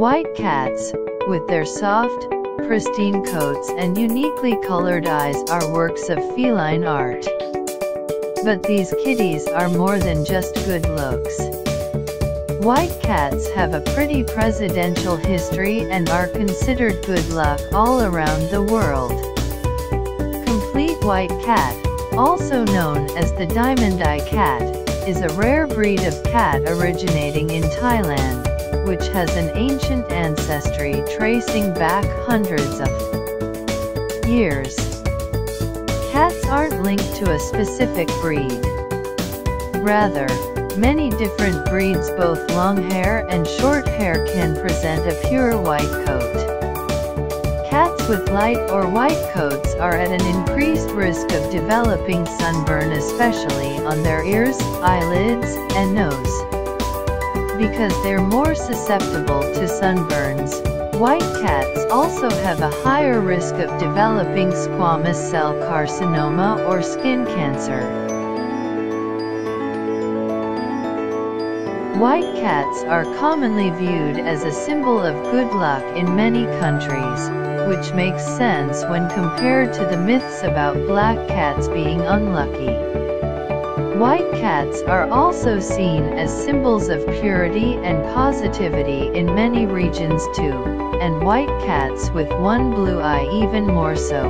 White cats, with their soft, pristine coats and uniquely colored eyes, are works of feline art. But these kitties are more than just good looks. White cats have a pretty presidential history and are considered good luck all around the world. Complete white cat, also known as the diamond eye cat, is a rare breed of cat originating in Thailand, which has an ancient ancestry tracing back hundreds of years. Cats aren't linked to a specific breed. Rather, many different breeds, both long hair and short hair, can present a pure white coat. Cats with light or white coats are at an increased risk of developing sunburn, especially on their ears, eyelids, and nose. Because they're more susceptible to sunburns, white cats also have a higher risk of developing squamous cell carcinoma or skin cancer. White cats are commonly viewed as a symbol of good luck in many countries, which makes sense when compared to the myths about black cats being unlucky. White cats are also seen as symbols of purity and positivity in many regions too, and white cats with one blue eye even more so.